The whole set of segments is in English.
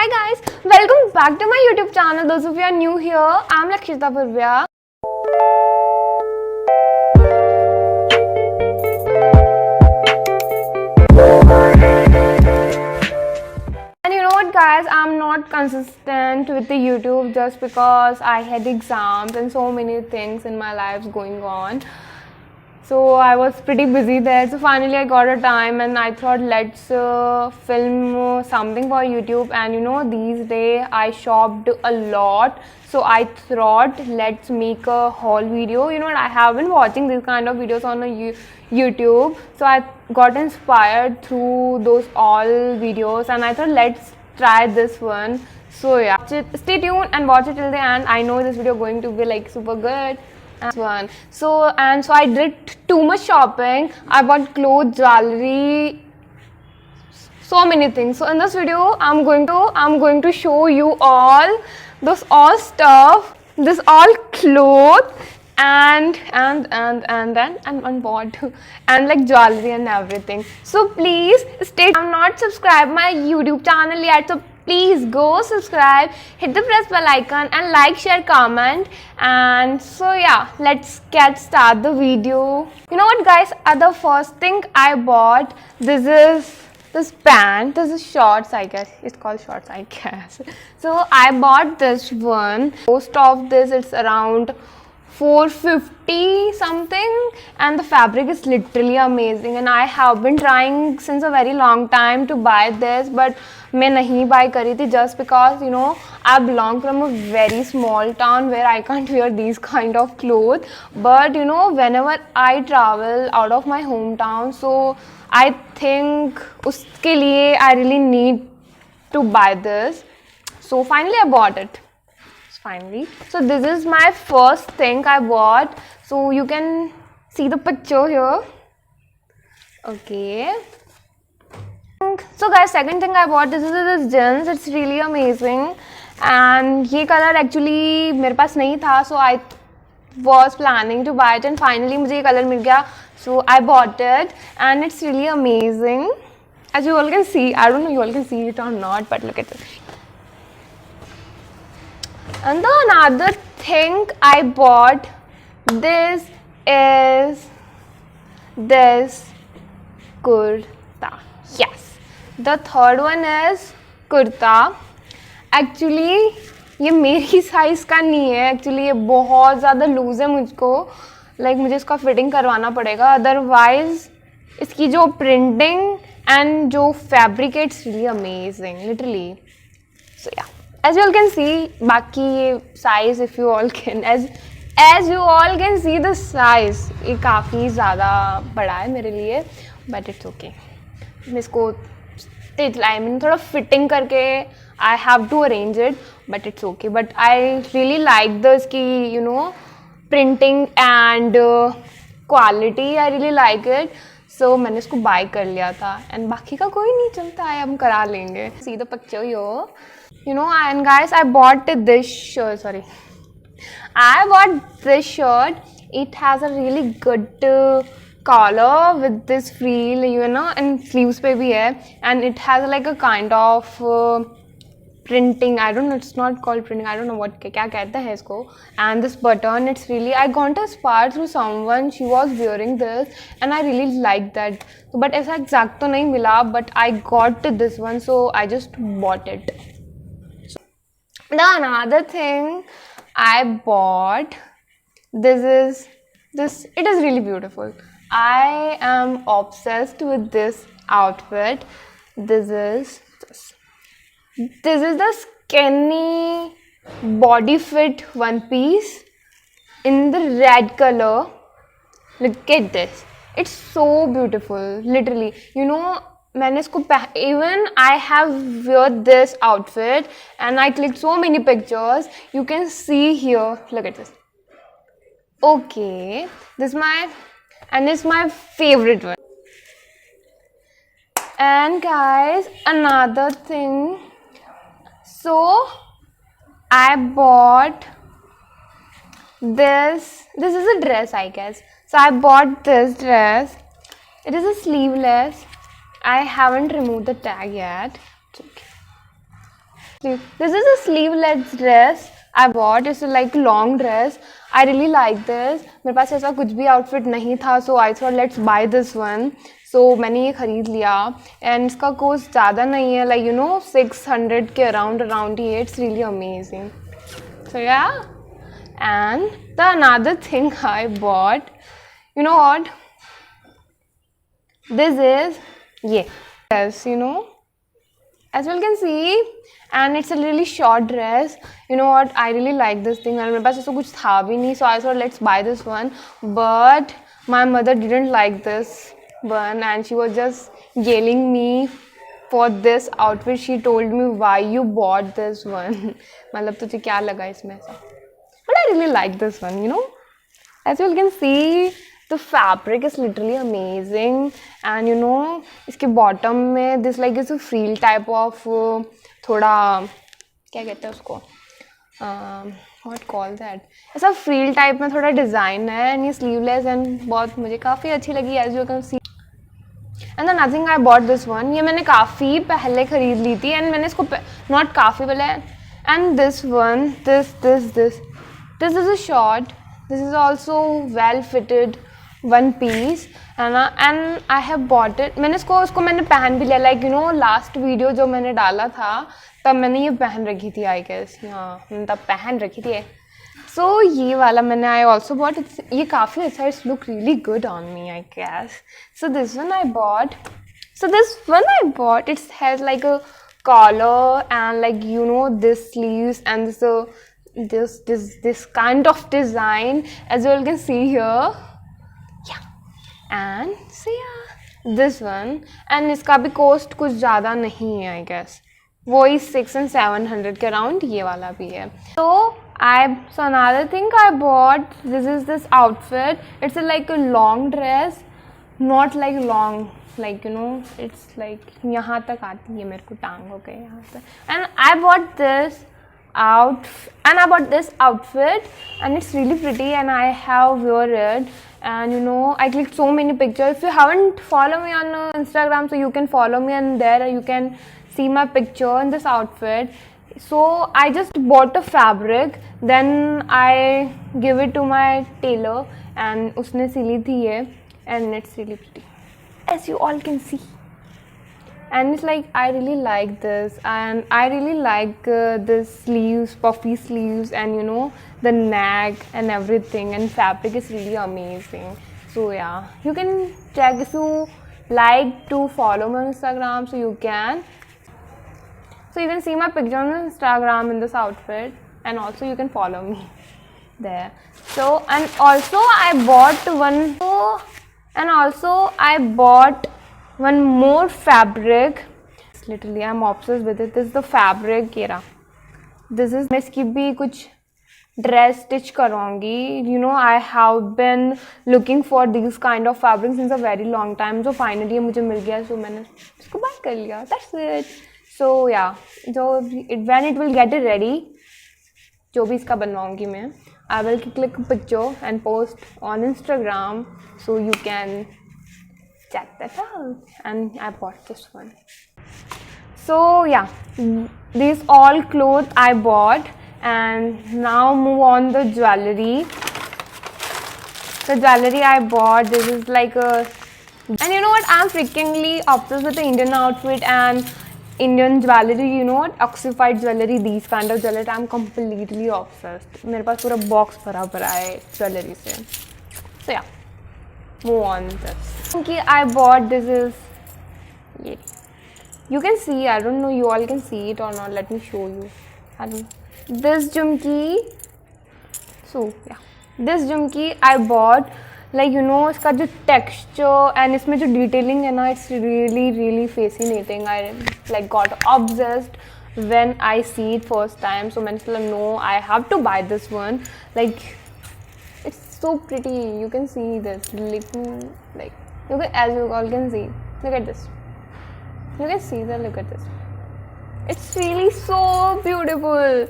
Hi guys, welcome back to my YouTube channel. Those of you are new here, I'm Lakshita Purvya. And you know what guys, I'm not consistent with the YouTube just because I had exams and so many things in my life going on. So I was pretty busy there, so finally I got a time and I thought let's film something for YouTube. And you know, these days I shopped a lot, so I thought let's make a haul video. You know what, I have been watching these kind of videos on YouTube, so I got inspired through those all videos and I thought let's try this one. So yeah, stay tuned and watch it till the end. I know this video going to be like super good. One. So I did too much shopping. I bought clothes, jewelry, so many things. So in this video, I'm going to show you all those all stuff, this all clothes and what and like jewelry and everything. So please stay. I'm not subscribed my YouTube channel yet, so please go subscribe, hit the press bell icon and like, share, comment. And so yeah, let's get start the video. You know what guys, the first thing I bought, this is this pant. This is shorts, I guess it's called shorts, I guess. So I bought this one. Most of this, it's around 450 something, and the fabric is literally amazing and I have been trying since a very long time to buy this, but मैं नहीं buy करी थी just because you know I belong from a very small town where I can't wear these kind of clothes. But you know, whenever I travel out of my hometown, so I think उसके लिए I really need to buy this. So finally I bought it. So this is my first thing I bought. So you can see the picture here. Okay. So guys, second thing I bought, this is this jeans. It's really amazing. And ये color actually मेरे पास नहीं था, so I was planning to buy it and finally मुझे ये color मिल गया. So I bought it and it's really amazing. As you all can see, I don't know you all can see it or not, but look at it. And the another thing I bought, this is this kurta. Yes. The third one is kurta. Actually ये मेरी size का नहीं है. Actually ये बहुत ज़्यादा loose है मुझको. Like मुझे इसका फिटिंग करवाना पड़ेगा. Otherwise इसकी जो प्रिंटिंग and जो fabric, it's really amazing, literally. So yeah. As you all can see, बाकी size, if you all can, as you all can see the size, ये काफ़ी ज़्यादा बड़ा है मेरे लिए, but it's okay. मैं इसको I mean थोड़ा fitting करके I have to arrange it, but it's okay. But I really like this कि you know printing and quality. I really like it. So मैंने इसको buy कर लिया था and बाकी का कोई नहीं चलता है, हम करा लेंगे. See the picture here. You know, and guys, I bought this shirt. I bought this shirt. It has a really good collar with this frill, you know, and sleeves पे भी है, and it has like a kind of printing. I don't know, it's not called printing. I don't know what क्या कहते हैं इसको. And this button, it's really, I got inspired through someone. She was wearing this, and I really liked that. But ऐसा exact तो नहीं मिला, but I got this one, so I just bought it. The another thing I bought, it is really beautiful. I am obsessed with this outfit. This is the skinny body fit one piece in the red color. Look at this. It's so beautiful, literally. You know, मैंने इसको even I have wear this outfit and I clicked so many pictures. You can see here. Look at this. Okay, this is my favorite one. And guys, another thing. So I bought this. This is a dress, I guess. So I bought this dress. It is a sleeveless. I haven't removed the tag yet. It's okay. This is a sleeveless dress I bought. It's like long dress. I really like this. मेरे पास ऐसा कुछ भी outfit नहीं था, so I thought let's buy this one. So मैंने ये खरीद लिया and इसका cost ज़्यादा नहीं है, like 600 के around ही है. It's really amazing. So yeah, and the another thing I bought, you know what? This is yes, as you can see, and it's a really short dress. You know what, I really like this thing and मेरे पास ऐसा कुछ था भी नहीं, so I thought let's buy this one. But my mother didn't like this one and she was just yelling me for this outfit. She told me why you bought this one. मतलब तुझे क्या लगा इसमें ऐसा? But I really like this one, as you can see, the fabric is literally amazing, and इसके bottom में this like is a frill type of थोड़ा क्या कहते हैं उसको, what call that, ऐसा frill type में थोड़ा design है, and ये sleeveless and बहुत मुझे काफ़ी अच्छी लगी, as you can see. And then nothing I bought this one. ये मैंने काफ़ी पहले खरीद ली थी, and मैंने इसको not काफ़ी पहले, and this one, this is a short. This is also well fitted one piece, and I have bought it. मैंने उसको मैंने पहन भी लिया, like last video जो मैंने डाला था तब मैंने ये पहन रखी थी, I guess. हाँ, मैंने तब पहन रखी थी. So ये वाला मैंने I also bought. ये काफ़ी अच्छा, it's look really good on me, I guess. So this one I bought. It has like a collar and like this sleeves and this kind of design, as you all can see here. Yeah, and so yeah, this one, and इसका भी cost कुछ ज़्यादा नहीं है, I guess. वही 600 and 700 के around ये वाला भी है. So another thing I bought, this outfit. It's like a long dress, not like long, like it's like यहाँ तक आती है, मेरे को टांग हो गए यहाँ से. And I bought this outfit, and it's really pretty, and I have wear it, and I clicked so many pictures. If you haven't followed me on Instagram, so you can follow me, and there you can see my picture in this outfit. So I just bought a fabric, then I give it to my tailor, and उसने सिली थी ये, and it's really pretty, as you all can see. And it's like I really like this, and I really like the sleeves, puffy sleeves, and the neck and everything, and fabric is really amazing. So yeah, you can check if you like to follow me on Instagram, so you can. So you can see my picture on Instagram in this outfit, and also you can follow me there. So and also I bought one more fabric. Literally I'm obsessed with it. This is the fabric Kera. This is मैं इसकी भी कुछ dress stitch करवाऊंगी. I have been looking for these kind of fabrics since a very long time. So finally मुझे मिल गया, so मैंने इसको buy कर लिया. That's it. So yeah, when it will get ready, जो भी इसका बनवाऊंगी मैं, I will click a picture and post on Instagram, so you can check that out. And I bought this one. So yeah, these all clothes I bought, and now move on the jewelry. The jewelry I bought, this is like a, and you know what, I'm freakingly obsessed with the Indian outfit and Indian jewelry, ossified jewelry, these kind of jewelry. I'm completely obsessed. मेरे पास पूरा box भरा भरा है jewelry से. So yeah, move on this. Okay, I bought this is, yeah. You can see, I don't know you all can see it or not. Let me show you. This jhumki. So yeah, this jhumki I bought. Like इसका जो texture and इसमें जो detailing है ना, it's really fascinating. I like got obsessed when I see it first time. So मैंने सोचा no, I have to buy this one. Like it's so pretty. You can see this. Like you can, as you all can see. Look at this. You can see that. Look at this. It's really so beautiful.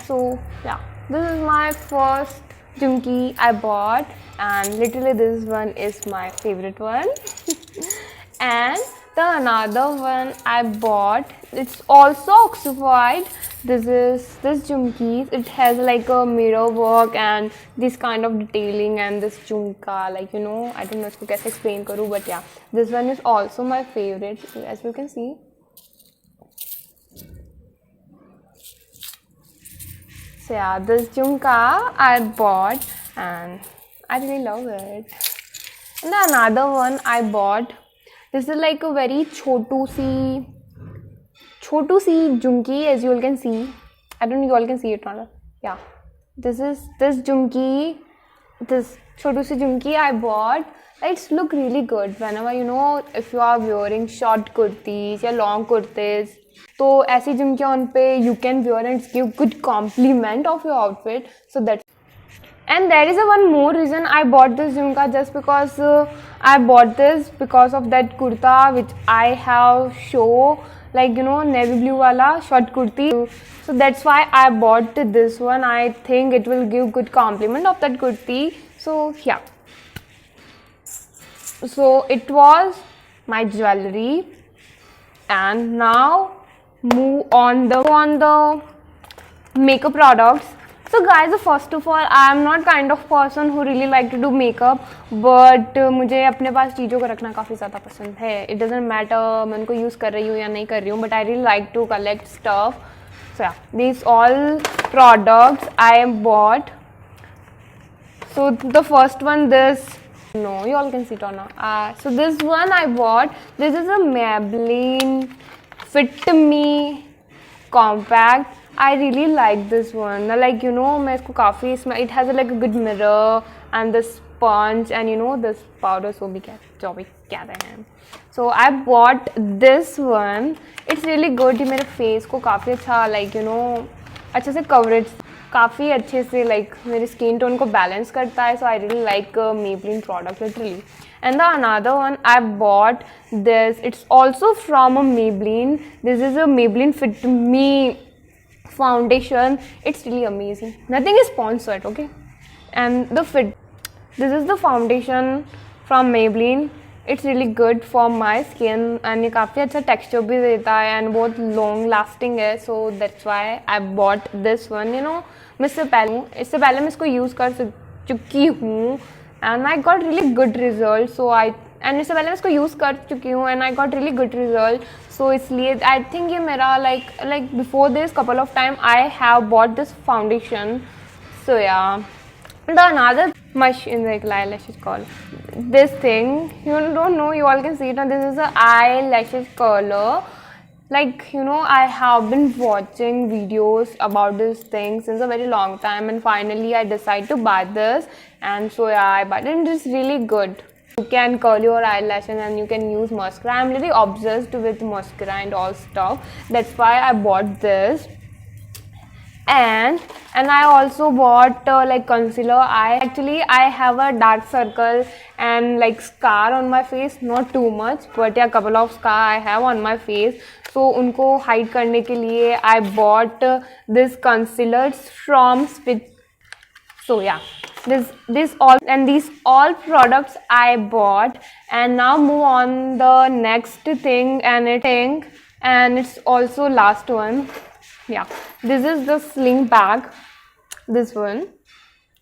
So yeah, this is my first jhumki I bought, and literally this one is my favorite one. And the another one I bought, it's also ossified, this jhumkis. It has like a mirror work and this kind of detailing and this jhumka, like you know, I don't know इसको कैसे explain करूँ, but yeah, this one is also my favorite, as you can see. So yeah, this jhumka I bought and I really love it. And the another one I bought, this is like a very chotu si jhumki, as you all can see. I don't know you all can see it or not. Yeah, this jhumki, this chotu si jhumki I bought. It's look really good whenever, you know, if you are wearing short kurtis or long kurtis, तो ऐसी झुमकियाँ उन पे you can wear and give good compliment of your outfit. So that's, and there is a one more reason I bought this jhumka, just because I bought this because of that kurta which I have show, like you know, navy blue wala short kurti. So that's why I bought this one. I think it will give good compliment of that kurti. So yeah, so it was my jewelry, and now move on the makeup products. So guys, first of all, I am not kind of person who really like to do makeup, but मुझे अपने पास चीज़ों को रखना काफ़ी ज़्यादा पसंद है. It doesn't matter मैं उनको यूज़ कर रही हूँ या नहीं कर रही हूँ, but I really like to collect stuff. So yeah, these all products I bought. So the first one, this, no, you all can see it or not. So this one I bought. This is a Maybelline Fit Me Compact. I really like this one. Like you know, मैं इसको काफ़ी इसमें, it has like a good mirror and the sponge and you know this powder, so भी जो भी कहते हैं. So I bought this one. It's really good. ये मेरे face को काफ़ी अच्छा, like you know, अच्छे से coverage, काफ़ी अच्छे से like मेरे skin tone को balance करता है. So I really like Maybelline product literally. And the another one I bought this. It's also from a Maybelline. This is a Maybelline Fit Me foundation. It's really amazing. Nothing is sponsored, okay? And the fit, this is the foundation from Maybelline. It's really good for my skin and ये काफ़ी अच्छा texture भी देता है and बहुत long lasting है. So that's why I bought this one. You know, मैं इससे पहले मैं इसको use कर चुकी हूँ and I got really good results. So and इससे पहले मैं इसको use कर चुकी हूँ and I got really good result. So इसलिए I think ये मेरा like before this couple of time I have bought this foundation. So yeah, the another machine like eyelashes called this thing, you don't know, you all can see it now. This is a eyelashes curler. Like you know, I have been watching videos about this thing since a very long time and finally I decided to buy this. And so yeah, I bought it and it's really good. You can curl your eyelashes and you can use mascara. I'm really obsessed with mascara and all stuff. That's why I bought this. And I also bought like concealer. I have a dark circle and like scar on my face, not too much, but yeah, couple of scar I have on my face. So उनको hide करने के लिए I bought this concealer from Spitz. So yeah, these all products I bought. And now move on the next thing, and it's also last one. Yeah, this is the sling bag, this one.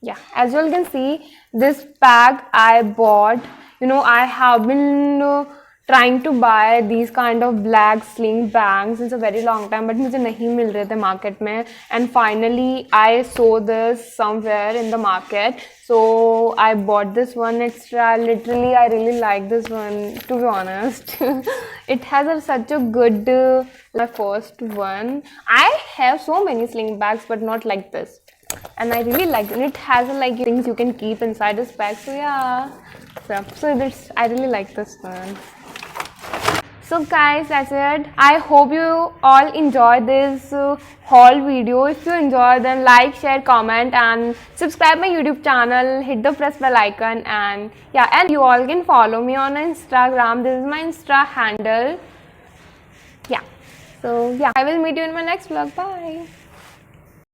Yeah, as you all can see, this bag I bought. You know, I have been trying to buy these kind of black sling bags since a very long time, but मुझे नहीं मिल रहे थे market में. And finally I saw this somewhere in the market, so I bought this one extra. Literally I really like this one, to be honest. It has such a good my first one. I have so many sling bags but not like this, and I really like it. It has like things you can keep inside this bag. So yeah, so this, I really like this one. So guys, that's it. I hope you all enjoyed this haul video. If you enjoyed, then like, share, comment and subscribe my YouTube channel. Hit the press bell icon, and yeah, and you all can follow me on Instagram. This is my Insta handle. Yeah. So yeah, I will meet you in my next vlog. Bye.